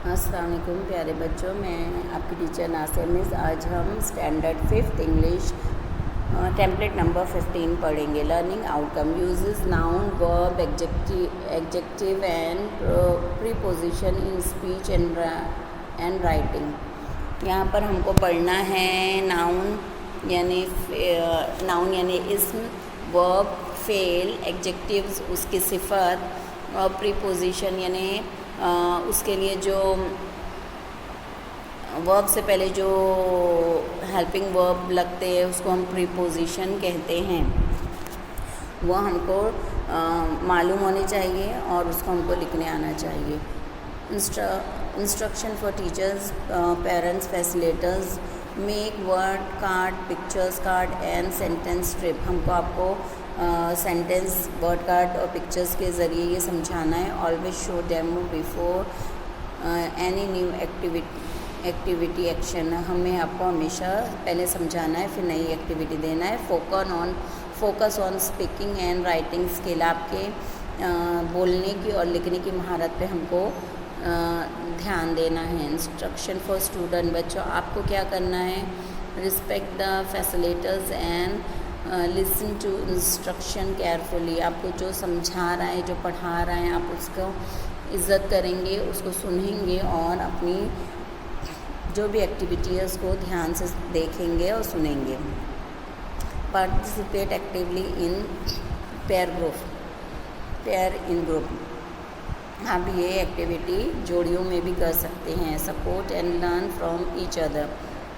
अस्सलाम वालेकुम प्यारे बच्चों, मैं आपकी टीचर नासिर मिस। आज हम standard 5th English template number 15 पढ़ेंगे। Learning outcome uses noun verb adjective and preposition in speech and writing. यहाँ पर हमको पढ़ना है नाउन यानी इस्म, वर्ब फेल, एडजेक्टिव्स उसकी सिफत और प्रीपोजिशन यानी उसके लिए जो वर्ब से पहले जो हेल्पिंग वर्ब लगते हैं उसको हम प्रीपोजिशन कहते हैं। वो हमको मालूम होने चाहिए और उसको हमको लिखने आना चाहिए। Instruction for teachers, parents, facilitators, make word card, pictures card and sentence strip. हमको आपको सेंटेंस, वर्ड कार्ड और पिक्चर्स के ज़रिए ये समझाना है। Always show demo before any new activity action. हमें आपको हमेशा पहले समझाना है, फिर नई एक्टिविटी देना है। Focus on speaking and writing skill. आपके बोलने की और लिखने की महारत पे हमको ध्यान देना है। इंस्ट्रक्शन फॉर स्टूडेंट, बच्चों आपको क्या करना है? Respect the facilitators and listen to instruction carefully. आपको जो समझा रहा है, जो पढ़ा रहा है, आप उसको इज़्ज़त करेंगे, उसको सुनेंगे और अपनी जो भी एक्टिविटी है उसको ध्यान से देखेंगे और सुनेंगे। Participate actively in pair in group. आप ये एक्टिविटी जोड़ियों में भी कर सकते हैं। Support and learn from each other.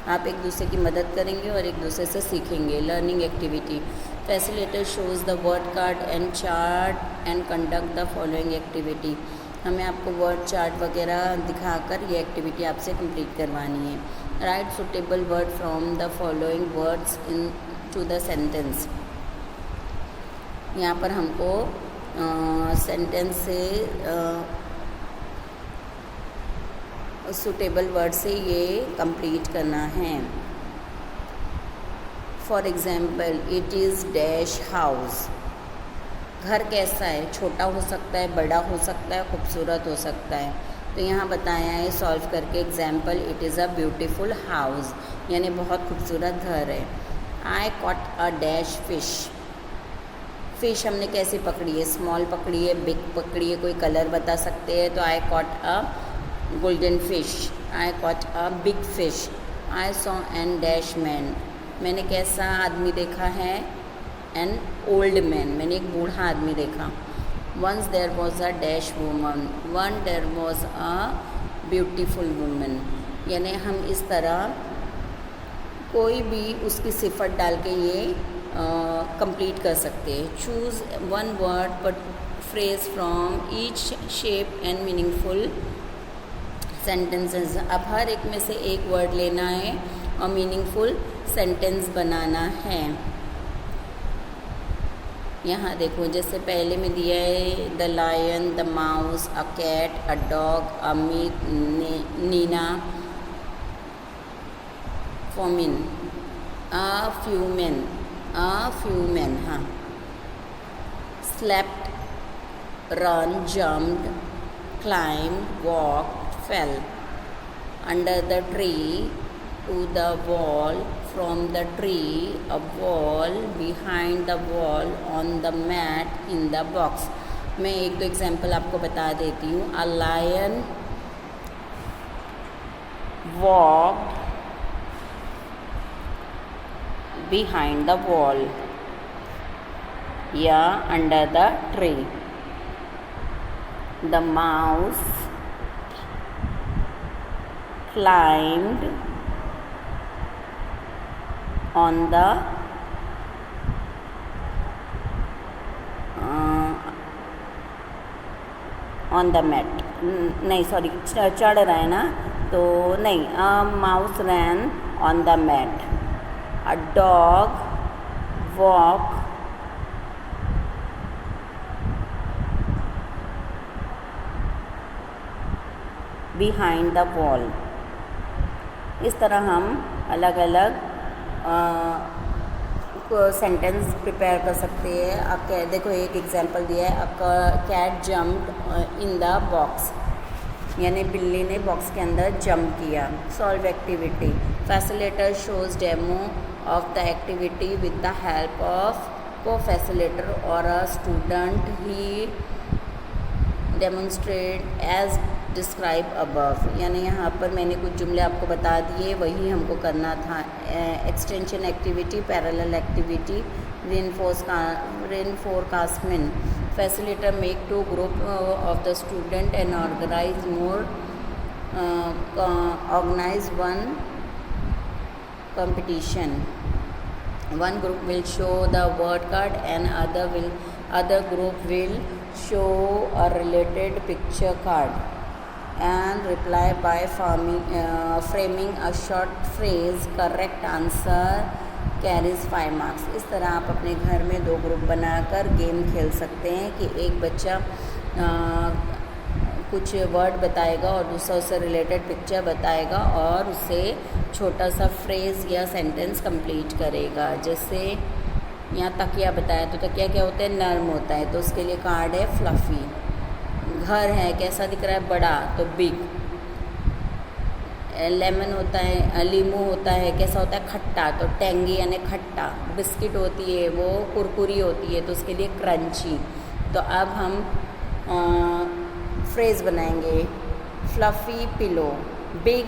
आप एक दूसरे की मदद करेंगे और एक दूसरे से सीखेंगे। Learning activity, facilitator shows the word card and chart and conduct the following activity. हमें आपको वर्ड चार्ट वगैरह दिखाकर ये एक्टिविटी आपसे कंप्लीट करवानी है। Write suitable word from the following words into the sentence. यहाँ पर हमको सेंटेंस से सूटेबल वर्ड से ये कंप्लीट करना है। For example, it is dash house. घर कैसा है? छोटा हो सकता है, बड़ा हो सकता है, खूबसूरत हो सकता है। तो यहाँ बताया है सॉल्व करके example, it is a beautiful house यानी बहुत खूबसूरत घर है। आई कॉट अ डैश फ़िश हमने कैसे पकड़ी है? स्मॉल पकड़ी है, बिग पकड़ी है, कोई कलर बता सकते हैं। तो आई caught a golden fish, I caught a big fish. I saw an dash man. मैंने कैसा आदमी देखा है? एन ओल्ड मैन, मैंने एक बूढ़ा आदमी देखा। Once there was a dash woman, once there was a beautiful woman. यानी हम इस तरह कोई भी उसकी सिफत डाल के ये कंप्लीट कर सकते हैं। Choose one word but phrase from each shape and meaningful sentences. अब हर एक में से एक वर्ड लेना है और मीनिंगफुल सेंटेंस बनाना है। यहाँ देखो, जैसे पहले में दिया है the lion, the mouse, a cat, a dog, a meat, Nina, famine, a few man, हाँ। Slept, run, jumped, climbed, walk, fell, under the tree, to the wall, from the tree, a wall, behind the wall, on the mat, in the box। मैं एक दो example आपको बता देती हूँ। A lion walked behind the wall या under the tree। The mouse climbed on the mat। नहीं sorry, चढ़ रहा है ना, तो नहीं। Mouse ran on the mat. A dog walk behind the wall. इस तरह हम अलग अलग सेंटेंस प्रिपेयर कर सकते हैं। अब देखो एक एग्जांपल दिया है, a cat jumped in the box. यानी बिल्ली ने बॉक्स के अंदर जंप किया। Solve activity, facilitator shows demo of the activity with the help of co facilitator और अ स्टूडेंट ही डेमोन्स्ट्रेट एज डिस्क्राइब अबव। यानी यहाँ पर मैंने कुछ जुमले आपको बता दिए, वही हमको करना था। Extension activity, parallel activity, reinforcement, facilitator make two group of the student and organize one competition. One group will show the word card and other group will show a related picture card and reply by framing a short phrase. Correct answer carries 5 marks. इस तरह आप अपने घर में 2 group बनाकर game खेल सकते हैं कि एक बच्चा कुछ वर्ड बताएगा और दूसरा उससे रिलेटेड पिक्चर बताएगा और उसे छोटा सा फ्रेज़ या सेंटेंस कंप्लीट करेगा। जैसे यहाँ तकिया बताया, तो तकिया क्या होता है, नर्म होता है, तो उसके लिए कार्ड है फ्लफ़ी। घर है, कैसा दिख रहा है, बड़ा, तो बिग। लेमन होता है, लीमू होता है, कैसा होता है, खट्टा, तो टेंगी यानी खट्टा। बिस्किट होती है, वो कुरकुरी होती है, तो उसके लिए क्रंची। तो अब हम फ्रेज़ बनाएंगे। Fluffy pillow, big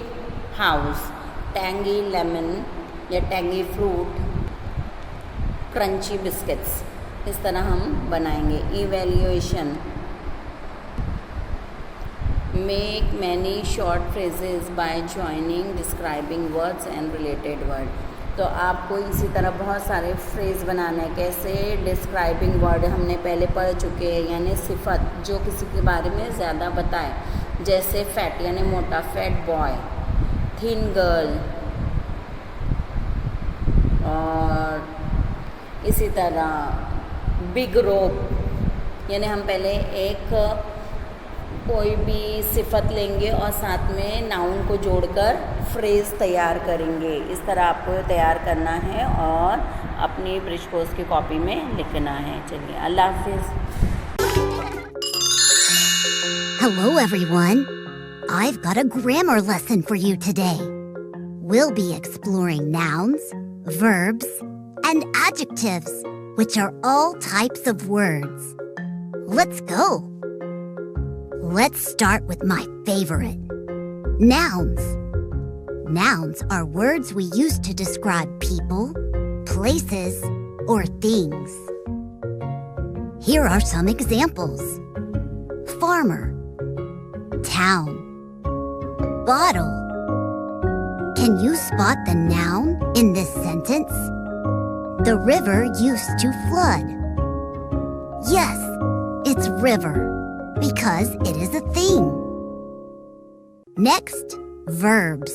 house, tangy lemon या टेंगी फ्रूट, क्रंची बिस्किट्स। इस तरह हम बनाएंगे। Evaluation, make many short phrases bye joining describing words and related word. तो आपको इसी तरह बहुत सारे फ्रेज़ बनाना है। कैसे, डिस्क्राइबिंग वर्ड हमने पहले पढ़ चुके हैं, यानी सिफत जो किसी के बारे में ज़्यादा बताए। जैसे फैट यानी मोटा, फैट बॉय, थिन गर्ल, और इसी तरह बिग रोप। यानी हम पहले एक कोई भी सिफत लेंगे और साथ में नाउन को जोड़कर फ्रेज़ तैयार करेंगे। इस तरह आपको तैयार करना है और अपनी ब्रिज कोर्स की कॉपी में लिखना है। चलिए, अल्लाह हाफिज़। Hello everyone. I've got a grammar lesson for you today. We'll be exploring nouns, verbs, and adjectives, which are all types of words. Let's go. Let's start with my favorite, nouns. Nouns are words we use to describe people, places, or things. Here are some examples. Farmer, town, bottle. Can you spot the noun in this sentence? The river used to flood. Yes, it's river, because it is a thing. Next, verbs.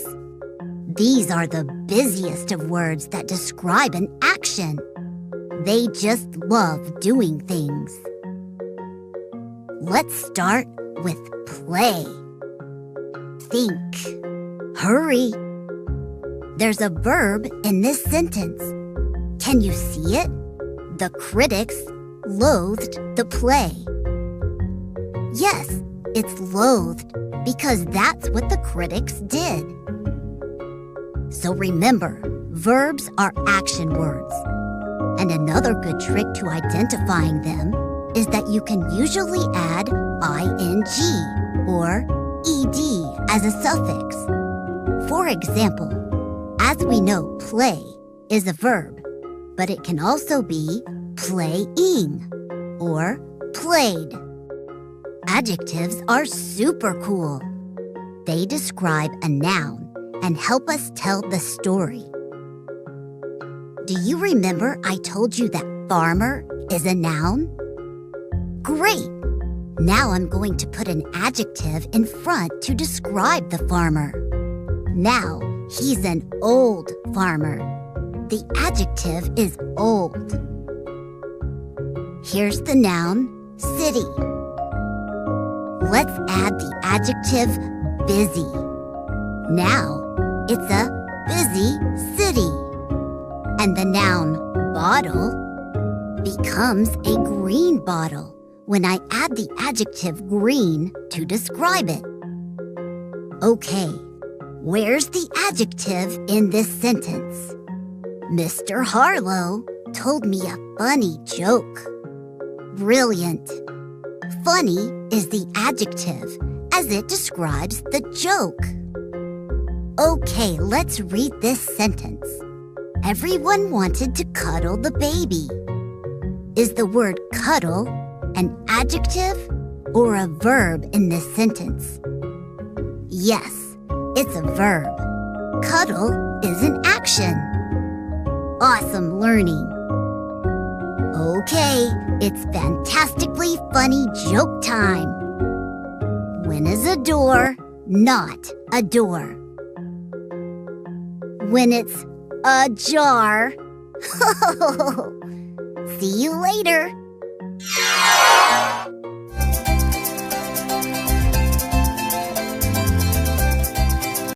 These are the busiest of words that describe an action. They just love doing things. Let's start with play. Think. Hurry. There's a verb in this sentence. Can you see it? The critics loathed the play. Yes, it's loathed because that's what the critics did. So remember, verbs are action words. And another good trick to identifying them is that you can usually add ing or ed as a suffix. For example, as we know, play is a verb, but it can also be playing or played. Adjectives are super cool. They describe a noun and help us tell the story. Do you remember I told you that farmer is a noun? Great! Now I'm going to put an adjective in front to describe the farmer. Now, he's an old farmer. The adjective is old. Here's the noun, city. Let's add the adjective busy. Now, it's a busy city. And the noun bottle becomes a green bottle when I add the adjective green to describe it. Okay, where's the adjective in this sentence? Mr. Harlow told me a funny joke. Brilliant. Funny is the adjective as it describes the joke. Okay, let's read this sentence. Everyone wanted to cuddle the baby. Is the word cuddle an adjective or a verb in this sentence? Yes, it's a verb. Cuddle is an action. Awesome learning. Okay, it's fantastically funny joke time. When is a door not a door? When it's ajar. See you later.